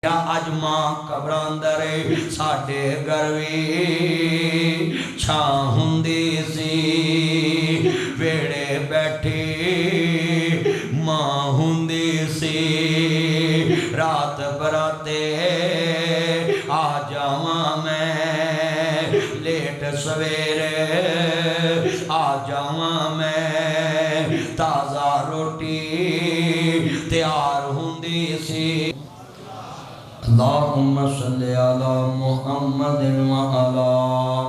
یا اجما قبراندر ساڈے گروی چھاں ہوندی سی ویڑے بیٹھی ماں ہوندی سی رات براتے آ جاواں میں لیٹ سویرے آ جاواں میں تازہ روٹی تیار ہوندی سی اللہم صلی علی محمد وعلی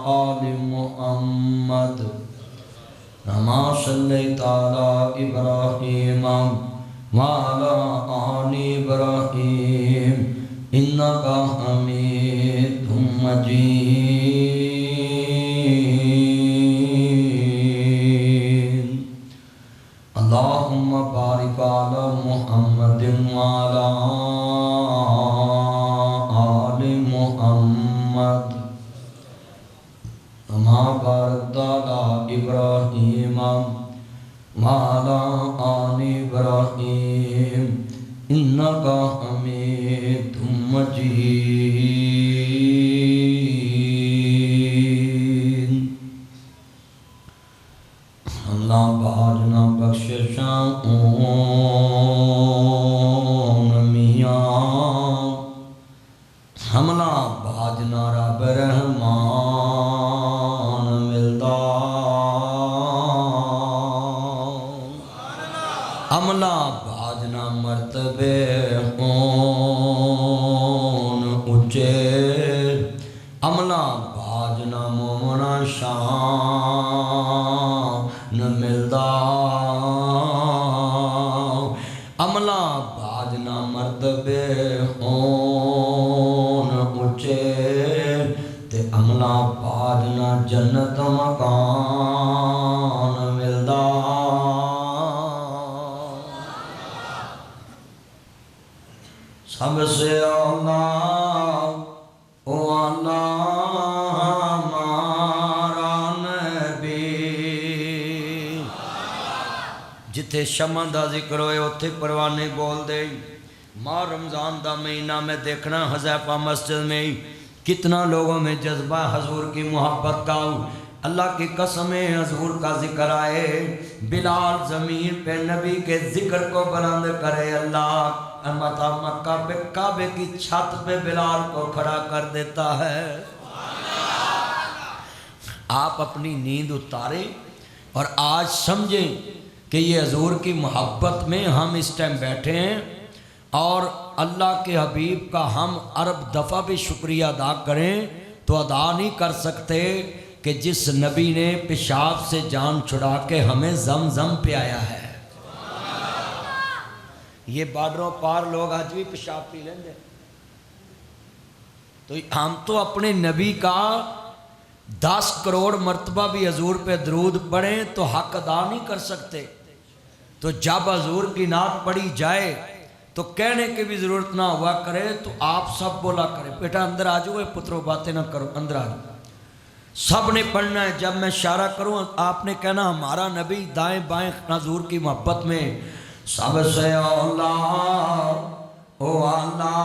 آل محمد کما صلیت علی ابراہیم وعلی آل ابراہیم انکا حمید مجید اللہم بارک علی محمد وعلی محمد کما بارکت علی ابراہیم وعلی آل ابراہیم انکا حمید مجید اللہ بھاجنا بخششاں حملہ بھاجنا رب رحمان ملدا حملہ بھاجنا مرتبے ہون اچے حملہ بھاجنا مومنا شان ملدا حملہ بھاجنا مرتبے ہون تے عملہ بھاجنا جنت مکان ملدا سب سے اولا او اللہ ہمارا نبی جتھے شمع دا ذکر ہوئے اتھے پروانے بول دے ماہ رمضان دا مہینہ میں دیکھنا حذیفہ مسجد میں کتنا لوگوں میں جذبہ حضور کی محبت کا اللہ کی قسم حضور کا ذکر آئے بلال زمین پہ نبی کے ذکر کو بلند کرے اللہ مکہ پہ کعبے کی چھت پہ بلال کو کھڑا کر دیتا ہے آپ اپنی نیند اتاریں اور آج سمجھیں کہ یہ حضور کی محبت میں ہم اس ٹائم بیٹھے ہیں اور اللہ کے حبیب کا ہم ارب دفعہ بھی شکریہ ادا کریں تو ادا نہیں کر سکتے کہ جس نبی نے پیشاب سے جان چھڑا کے ہمیں زمزم پلایا ہے یہ بارڈروں پار لوگ آج بھی پیشاب پی لیں گے تو ہم تو اپنے نبی کا 10 کروڑ مرتبہ بھی حضور پہ درود پڑھیں تو حق ادا نہیں کر سکتے تو جب حضور کی نعت پڑھی جائے تو کہنے کی بھی ضرورت نہ ہوا کرے تو آپ سب بولا کرے بیٹا اندر آ جاؤ پترو باتیں نہ کرو اندر آ جاؤ سب نے پڑھنا ہے جب میں اشارہ کروں آپ نے کہنا ہمارا نبی دائیں بائیں حضور کی محبت میں سب سے اولا او اللہ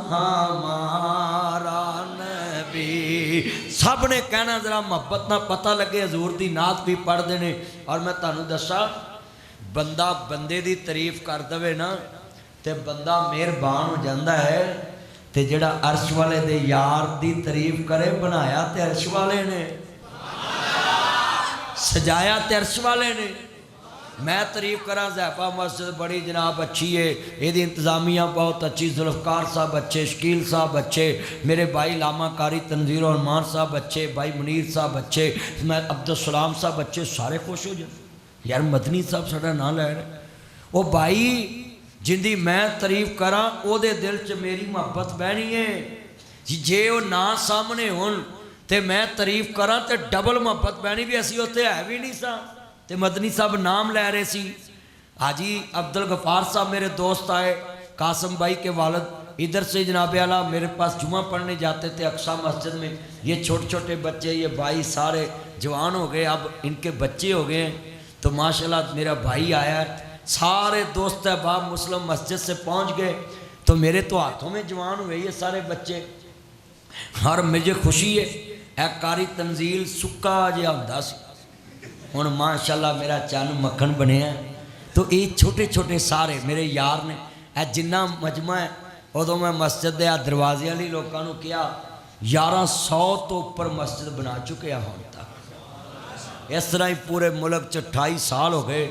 ہمارا نبی سب نے کہنا ذرا محبت نہ پتہ لگے حضور دی نعت بھی پڑھ دینے اور میں تانوں دسا بندہ بندے دی تعریف کر دے نا تے بندہ مہربان ہو جاندہ ہے تے جڑا عرش والے دے یار دی تعریف کرے بنایا تے عرش والے نے سجایا تے عرش والے نے میں تعریف کرا حذیفہ مسجد بڑی جناب اچھی ہے یہ دی انتظامیہ بہت اچھی ذوالفقار صاحب اچھے شکیل صاحب اچھے میرے بھائی لاما کاری تنظیر الرحمان صاحب اچھے بھائی منیر صاحب اچھے میں عبدالسلام صاحب اچھے سارے خوش ہو جائیں یار مدنی صاحب ساڑا نہ لے رہے وہ بھائی جندی میں تعریف کراں او دے دل چ میری محبت بہنی ہے جے وہ نہ سامنے ہون تے میں تعریف کراں تے ڈبل محبت بہنی بھی ایسی ہوتے ہے بھی نہیں سا تے مدنی صاحب نام لے رہے سی حاجی عبدالغفار صاحب میرے دوست آئے قاسم بھائی کے والد ادھر سے جناب اعلیٰ میرے پاس جمعہ پڑھنے جاتے تھے اقصی مسجد میں یہ چھوٹے چھوٹے بچے یہ بھائی سارے جوان ہو گئے اب ان کے بچے ہو گئے ہیں تو ماشاءاللہ میرا بھائی آیا سارے دوست احباب مسلم مسجد سے پہنچ گئے تو میرے تو ہاتھوں میں جوان ہوئے یہ سارے بچے، اور مجھے خوشی ہے اے کاری تنزیل سکا جہا ہوندا سی ہن ماشاءاللہ میرا چن مکھن بنیا۔ تو یہ چھوٹے چھوٹے سارے میرے یار نے، اے جنہ مجمع ہے ادو میں مسجد دے دروازے والی لوگوں نے کیا 1100 تو اوپر مسجد بنا چکے ہوں تک، اس طرح ہی پورے ملک 28 سال ہو گئے۔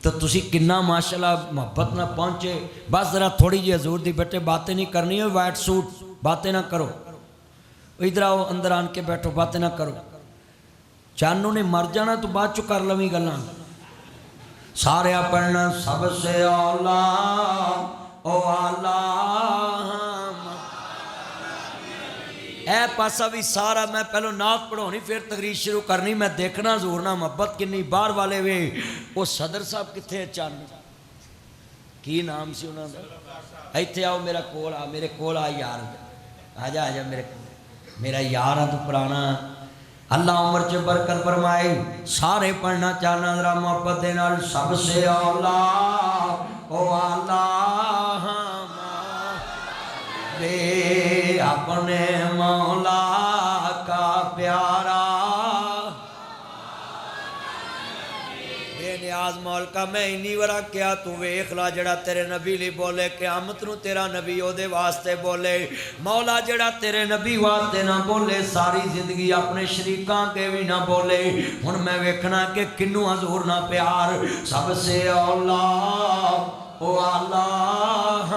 تو تسی کنا ماشاءاللہ محبت نہ پہنچے، بس ذرا تھوڑی جی حضور دی بیٹے باتیں نہیں کرنی ہے، وائٹ سوٹ باتیں نہ کرو، ادھر آؤ اندر آن کے بیٹھو باتیں نہ کرو، چانوں نے مر جانا تو بعد چو کر لویں گلاں۔ سارے پڑھنا سب سے اولا او آلہ، اے پاسا بھی سارا میں پہلو نعت پڑھونی پھر تقریر شروع کرنی، میں دیکھنا زور نہ محبت کنی باہر والے وے۔ وہ صدر صاحب کتنے چان کی نام سی انہوں نے، ایتھے آؤ میرا کول آ، میرے کول آ یار، آجا آجا میرے کول، میرا یار آ تو پرانا، اللہ عمر چ برکت فرمائے۔ سارے پڑھنا چاہنا ذرا محبت دے نال سب سے اولا او اللہ بے اپنے مولا کا پیارا، بے نیاز مول کا میں انی ورا کیا تو ویخ لا جڑا تیرے نبی لی بولے قیامت نو تیرا نبی او دے واسطے بولے، مولا جڑا تیرے نبی واسطے نہ بولے ساری زندگی اپنے شریکاں کے بھی نہ بولے۔ ہن میں ویکھنا کہ کنوں حضور نہ پیار، سب سے اولا او اللہ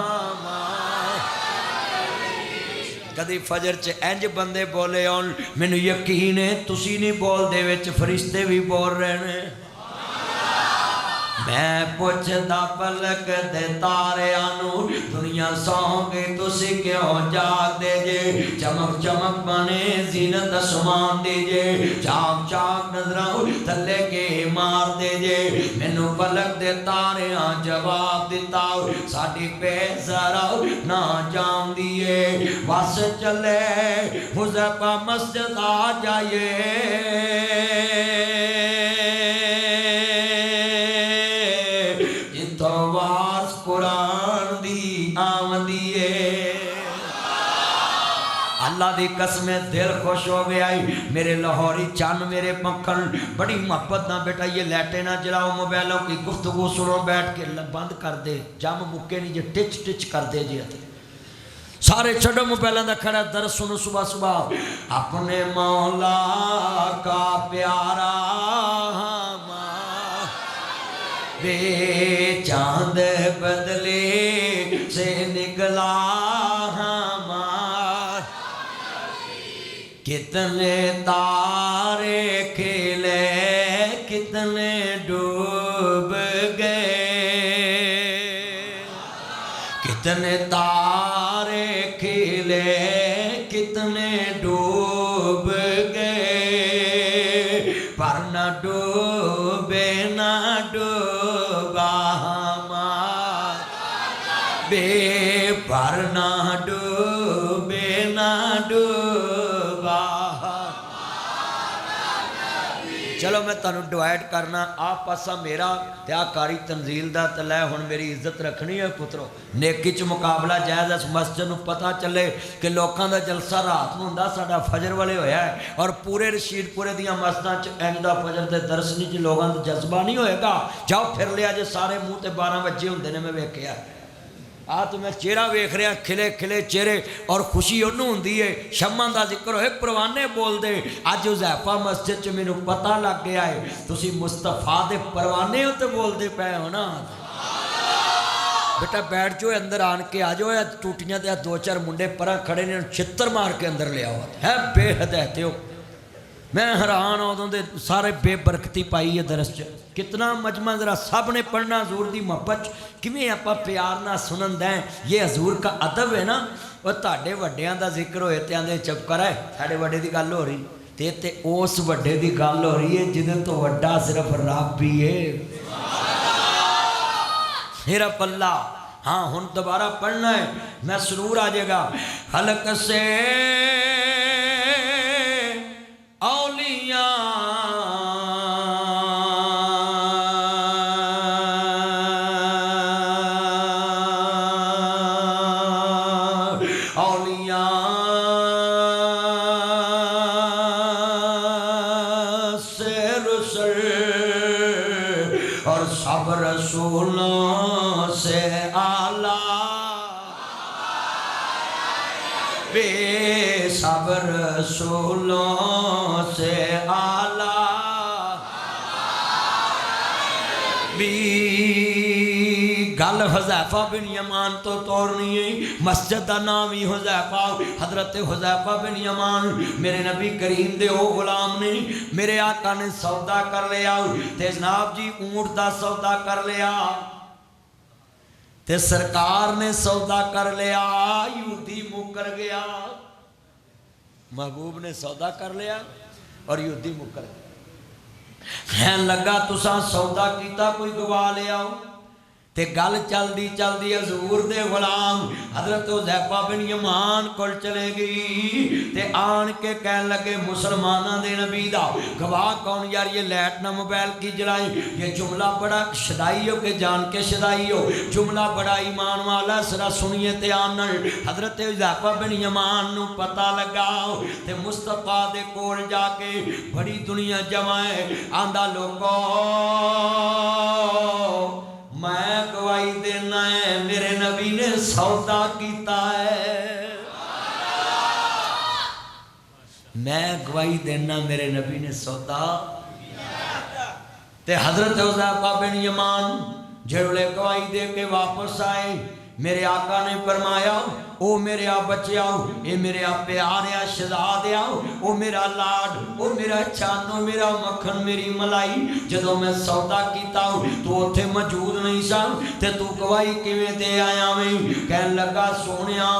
کدی فجر چ انج بندے بولے ہون مینوں یقین ہے تسی نہیں بول دے وچ فرشتے بھی بول رہے نے۔ میں پوچھدا پلک دے تاریاں نو دنیا سو گئی تسی کیوں جاگ دے جے، چمک چمک بنے زینت اسمان دے جے، چاک چاک نظراں تھلے کے مار دے جے، مینوں پلک دے تاریاں جواب دیتا ساڈی پہ ذرا نہ جان دیے، بس چلے حذیفہ مسجد آ جائیے، قرآن دی آمدیے۔ اللہ دی قسم دل خوش ہو گیا ہے، میرے لاہوری چان میرے مکھن بڑی محبت نہ بیٹا یہ لیٹے نہ جلاؤ، موبائلوں کی گفتگو سنو بیٹھ کے بند کر دے، جم مکے نہیں جے ٹچ ٹچ کر دے جی، سارے چھڑو موبائلوں دا کھڑا درس سنو صبح صبح، اپنے مولا کا پیارا بے چاند بدلے سے نکلا ہمار، کتنے تارے کھلے کتنے ڈوب گئے، کتنے تارے کھلے کتنے ڈوب گئے، پر نہ ڈوبے نہ ڈوبا ہمار، بے پر نہ ڈوبے نہ ڈوبا۔ چلو میں تانوں ڈوائٹ کرنا آپ پاسا میرا تیا کاری تنزیل دا تلے ہن میری عزت رکھنی ہے پترو، نیکی چ مقابلہ جائز اس مسجد نو پتہ چلے کہ لوکاں دا جلسہ رات نو ہوندا ساڈا فجر والے ہویا ہے، اور پورے رشید پورے دیاں مسجداں چ انج دا فجر دے درس نہیں جی لوگاں دا جذبہ نہیں ہوئے گا، جاؤ پھر لیا جے سارے منہ تے 12 بجے ہوندے نے، میں ویکھیا آ تو میں چہرہ ویکھ رہا کھلے کھلے چہرے، اور خوشی انہوں ہوندی ہے شمع دا ذکر ہوئے پروانے بول دے، اج حذیفہ مسجد چ مینوں پتہ لگ گیا ہے تسی مصطفیٰ دے پروانے ہوتے بول دے پے ہو نا، بیٹا بیٹھ جو اندر آن کے آ جاؤ، ٹوٹیاں دے 2-4 منڈے پرا کھڑے نے چھتر مار کے اندر لیا ہوا ہے بے ہدایتے ہو، میں حیران ہوں دے سارے بے برکتی پائی ہے درس چ، کتنا مجمع ذرا سب نے پڑھنا حضور دی محبت کیویں آپا پیار نہ سنن دیں، یہ حضور کا ادب ہے نا، وہ تہاڈے وڈیاں دا ذکر ہوئے تے آندے چپ کر ہے ساڈے وڈے دی گل ہو رہی تے اس وڈے دی گل ہو رہی ہے جدوں تو وڈا صرف رب ہی ہے، صرف اللہ۔ ہاں ہن دوبارہ پڑھنا ہے میں سرور آ جائے گا، خلق سے اولیاء اولیاء سے رسل اور سب رسولوں سے اعلیٰ بے سب رسولوں سے اعلیٰ بھی گل حذیفہ بن یمان تو توڑنی ہے مسجد دا نام ہی حذیفہ حضرت حذیفہ بن یمان میرے نبی کریم دے او غلام نے میرے آقا نے سودا کر لیا تے جناب جی اونٹ دا سودا کر لیا تے سرکار نے سودا کر لیا یہودی مکر گیا محبوب نے سودا کر لیا اور یہودی مکر گیا خین لگا تساں سودا کیتا کوئی گوا لے آؤ تے گل چل دی حضور دے غلام حضرت حذیفہ بن یمان کول چلے گئی تے آن کے کہن لگے مسلمانہ دے نبی دا گواہ کون یار یہ لیٹ نہ موبائل کی جلائیں یہ جملہ بڑا شدائی ہو کہ جان کے شدائی ہو جملہ بڑا ایمان والا سرا سنیے تے آنن حضرت حذیفہ بن یمان نو پتہ لگا تے مصطفیٰ دے کول جا کے بڑی دنیا جمع ہے آندہ لوگوں میں گواہی دینا ہے میرے نبی نے سودا کیتا ہے میں گواہی دینا میرے نبی نے سودا تے حضرت حذیفہ بن یمان جڑے گواہی دے کے واپس آئے میرے آقا نے فرمایا او میرے آ بچے آؤ اے میرے آ پیارے آ شہزادے آؤ او میرا لاڈ او میرا چانو میرا مکھن میری ملائی جدوں میں سودا کیتا ہوں تو اتھے موجود نہیں سا تے تو گواہی کیویں دے آیا میں کہن لگا سونیا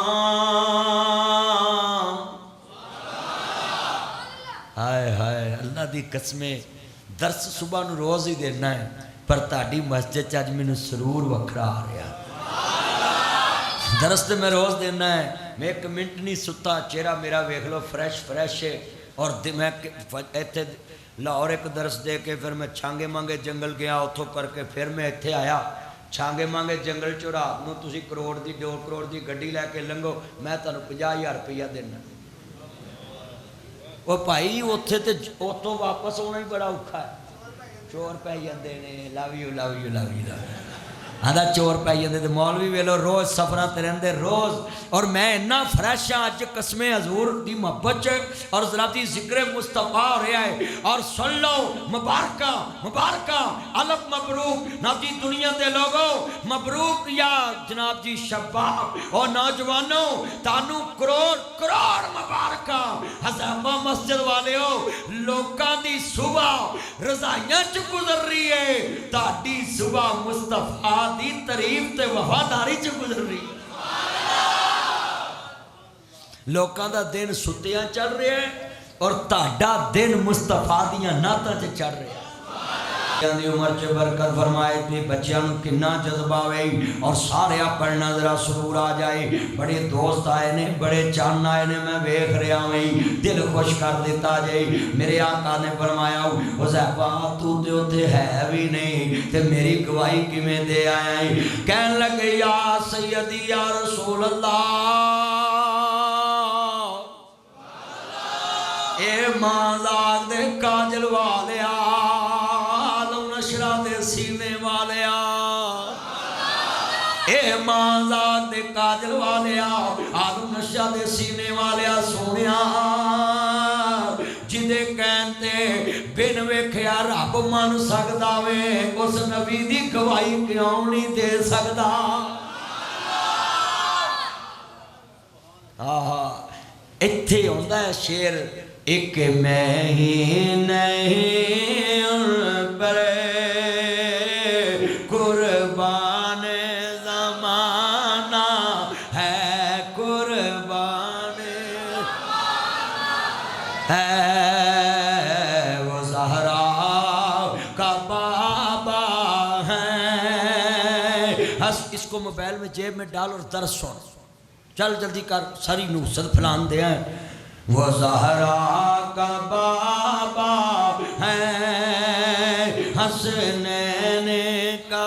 ہائے ہائے اللہ دی قسمیں درس صبح نو روز ہی دینا ہے پر تہاڈی مسجد چ اج مینوں سرور وکھرا آ رہا درست میں روز دینا ہے میں ایک منٹ نہیں ستا چہرہ میرا ویکھ لو فریش ہے اور میں ایتھے لاہور ایک درس دے کے پھر میں چھانگے مانگے جنگل گیا اتھوں کر کے پھر میں ایتھے آیا چھانگے مانگے جنگل چو رات نو تسی کروڑ دی 2 کروڑ دی گڈی لے کے لنگو میں تانوں 50,000 روپیہ دینا وہ بھائی اتھے تے اتھوں واپس ہونا ہی بڑا اوکھا ہے چور پہ جاندے نے لو یو آدھا چور پہ جاندے تے مولوی ویلو روز سفراں تے رہندے روز اور میں اتنا فریش ہاں اج قسم حضور دی محبت اور ذرا دی ذکر مصطفیٰ ہو رہا ہے اور سن لو مبارکہ الف مبروک نا جی دنیا دے لوگوں مبروک یا جناب جی شباب اور نوجوانوں تانوں کروڑ مبارکہ حذیفہ مسجد والے ہو لوکاں دی صبح رضائیاں چ گزر رہی ہے تہاڈی صبح مصطفیٰ دی تعریف تے وفاداری چ گزر رہی ہے لوکاں دا دن ستیاں چل رہے ہیں اور تہاڈا دن مصطفیٰ دیاں نعتاں تے چل رہے ہیں دی عمر چ برکت فرمائے تے بچیاں نوں کنا جذبہ ہوئے اور سارے پڑھنا ذرا سرور آ جائے بڑے دوست آئے نے بڑے چان آئے نے میں ویکھ رہا ہوں دل خوش کر دیتا جائے میرے آقا نے فرمایا حذیفہ تو تے اوتھے ہے بھی نہیں تے میری گواہی کیویں دے آیا ہے کہن لگے یا سیدی یا رسول اللہ اے ماں دے کاجل والیا دے سینے والیا اے ماں دے کاجل والیا آدم نشہ دے سینے والیا سونیا جدے کہنتے بن ویکھیا رب من سکدا وے اس نبی دی گواہی کیوں نہیں دے سکدا ایتھے ہوندا ہے شعر ایک میں ہی نہیں پر قربان زمانہ ہے قربان ہے وہ زہرا کا بابا ہے اس کو موبائل میں جیب میں ڈال اور درس سن چل جلدی کر ساری نوسط پھلان دے ہیں وہ زہرا کا بابا ہے حسنین کا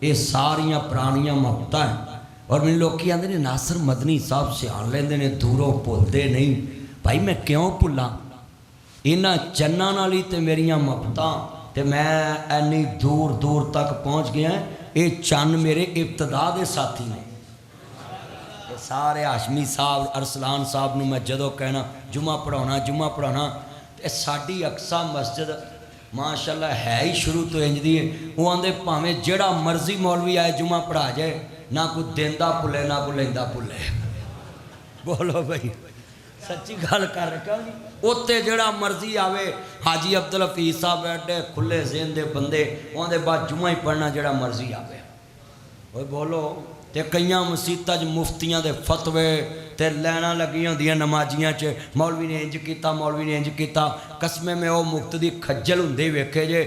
یہ ساریاں پرانیاں محبت ہیں. اور میرے لوگ آتے ہیں ناصر مدنی صاحب سیان لیندے نے دوروں بھولتے نہیں. بھائی میں کیوں بھولاں انہاں چناں نال ہی تے میریاں محبتاں تے میں اینی دور دور تک پہنچ گیا. یہ چند میرے ابتدا دے ساتھی نے. سارے ہاشمی صاحب ارسلان صاحب نو میں جدو کہنا جمعہ پڑھانا تے ساڈی اقصا مسجد ماشاءاللہ ہے ہی شروع تو انج دی ہے. وہ آندے پاویں جڑا مرضی مولوی آئے جمعہ پڑھا جائے نہ کوئی دیندا بھلے نہ کوئی لیندا بھلے. بولو بھائی سچی گل کر رکھا جی. اتنے جڑا مرضی آوے حاجی عبدالحفیظ صاحب بیٹھے کھلے ذہن دے بندے وہاں دے بعد جمعہ ہی پڑھنا جڑا مرضی آوے. وہ بولو تے کئیاں مسیتاں مفتیاں دے فتوے تے لینا لگی ہوندیاں نمازیاں چ مولوی نے انج کیتا مولوی نے انج کیتا. قسمے میں وہ مقتدی کھجل ہوندے ویکھے جے.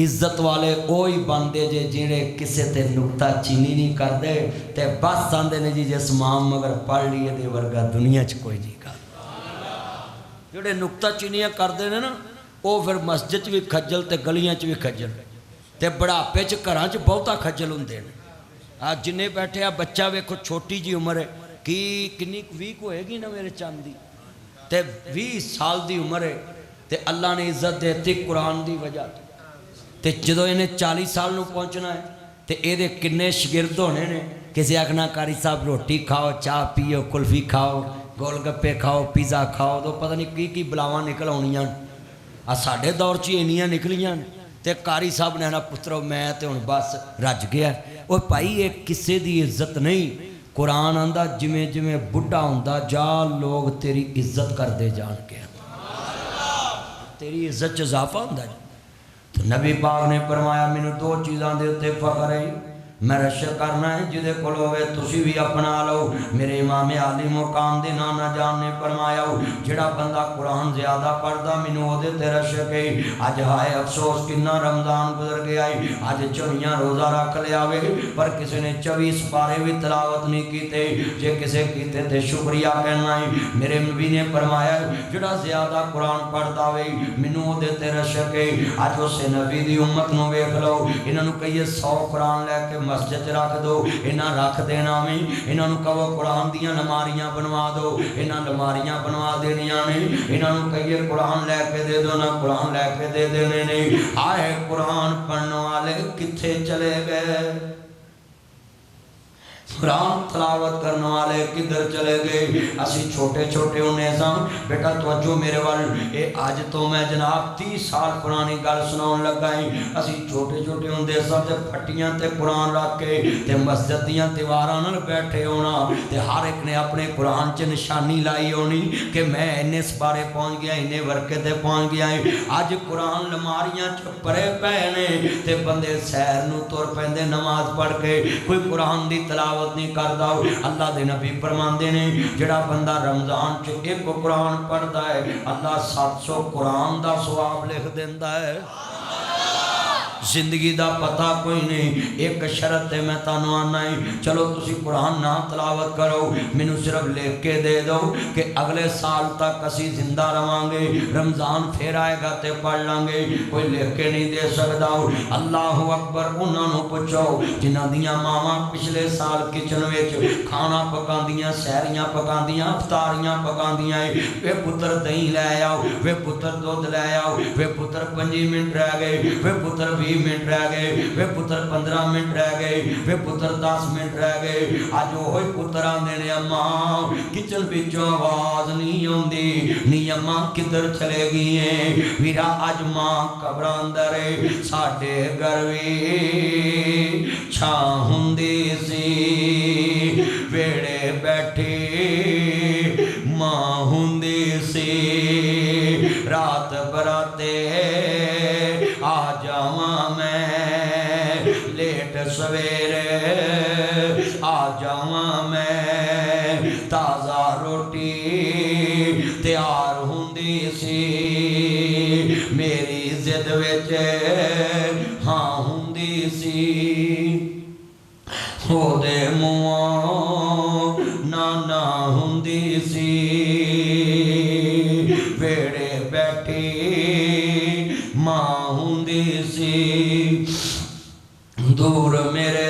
عزت والے وہی بندے جے جڑے کسے تے نکتہ چینی نہیں کردے تے بس آندے نے جی جس مام مگر پڑھ لیے دے ورگا دنیا چ کوئی نہیں کر. جڑے نکتہ چینیاں کردے نے نا وہ پھر مسجد چ بھی کھجل تے گلیاں چ بھی کھجل تے بڑھاپے چ گھراں چ بہتا کھجل ہوندے نے. جنہیں بیٹھے آ بچہ ویکھو چھوٹی جی عمر ہے کنی 20 ہوئے گی نا میرے چاند دی تے 20 سال دی عمر ہے تے اللہ نے عزت دیتی قرآن دی وجہ تے جدو انہیں 40 سال نو پہنچنا ہے تے اے دے کنے شگرد ہونے نے. کسی آکھنا قاری صاحب روٹی کھاؤ چاہ پیو کلفی کھاؤ گول گپے کھاؤ پیزا کھاؤ تو پتہ نہیں کی بلاواں نکل آنیاں. ساڈے دور چ انیاں نکلیاں تے قاری صاحب نے نا پترو میں تے ہن بس رج گیا. وہ بھائی یہ کسے دی عزت نہیں. قرآن آندا جویں جویں بڈھا ہوندا جا لوگ تیری عزت کردے جان کے تیری عزت چ اضافہ ہوندا. تو نبی پاک نے فرمایا مینوں 2 چیزاں دے تے فخر ہے. میں رشک کرنا ہے جدے کول ہوے تسی بھی اپنا لو. میرے امام عالی مقام دے نانا جان نے فرمایا جڑا بندہ قرآن زیادہ پڑھدا مینوں او دے تے رشک ہے. اج ہائے افسوس کنا رمضان گزر گیا ہے اج 24 روزہ رکھ لیا وے پر کسی نے 24 پارے بھی تلاوت نہیں کیتے. جے کسے کیتے تے شکریہ کہنا ہے. میرے نبی نے فرمایا جڑا زیادہ قرآن پڑھدا وے مینوں او دے تے رشک ہے. اج اس نبی دی امت نو ویکھ لو انہاں نوں کہیے 100 قرآن لے کے مسجد رکھ دو انہاں رکھ دینا میں. انہاں نوں کہو قرآن دیاں لماریاں بنوا دو انہاں لماریاں بنوا دینیاں نے. انہاں نوں کہیے قرآن لے کے دے دو نہ قرآن لے کے دے دینے نہیں. آئے قرآن پڑھنے والے کتھے چلے گئے قرآن تلاوت کرنے والے کدھر چلے گئے. اسی چھوٹے چھوٹے ہونے ساں بیٹا توجہ میرے وال اے آج تو میں جناب 30 سال پرانی گل سناؤں لگا ہی. اسی چھوٹے چھوٹے ہوندے ساں تے پھٹیاں تے قرآن رکھ کے تے مسجد دیاں دیواراں نال بیٹھے ہونا تے ہر ایک نے اپنے قرآن چ نشانی لائی ہونی کہ میں انے سپارے پہنچ گیا انے ورقے تے پہنچ گیا. اج قرآن لماریاں چ پرے پے نے تے بندے سیر نو تر پیندے نماز پڑھ کے کوئی قرآن دی تلاوت نہیں کردا. اللہ دے نبی فرماندے نے جڑا بندہ رمضان چ ایک قرآن پڑھدا ہے اللہ 700 قرآن دا ثواب لکھ دیندا ہے. زندگی دا پتہ کوئی نہیں. ایک شرط ہے میں تانوں آنا ہے چلو تسی قرآن نہ تلاوت کرو مینوں صرف لکھ کے دے دو کہ اگلے سال تک اسی زندہ رہاں گے رمضان پھر آئے گا تے پڑھ لیں گے. کوئی لکھ کے نہیں دے سکدا. اللہ اکبر. انہاں نوں پوچھو جنہاں دیاں ماواں پچھلے سال کچن وچ کھانا پکاندیاں سحریاں پکاندیاں افطاریاں پکاندیاں وے پتر دہی لے آؤ وے پتر دودھ لے آؤ وے پتر 5 منٹ رہ گئے وے پتر 20 منٹ رہ گئے وے پتر 15 منٹ رہ گئے وے پتر 10 منٹ رہ گئے. اج وہی پتر آندے نے اماں کچن وچوں آواز نہیں آوندی نی اماں کدھر چلے گئی ہیں ویرا اج ماں قبراں اندر ساڈے گھر وی چھاں ہوندی سی ویڑے بیٹھی ماں ہوندی سی رات براتے آ جاواں میں لیٹ سویرے آ جاواں میں تازہ روٹی تیار ہوندی سی میری ضد وچ ہاں ہوندی سی او دے منہوں نانا ہوندی سی ویڑے بیٹھی ماں ہوندی سی. دور میرے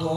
2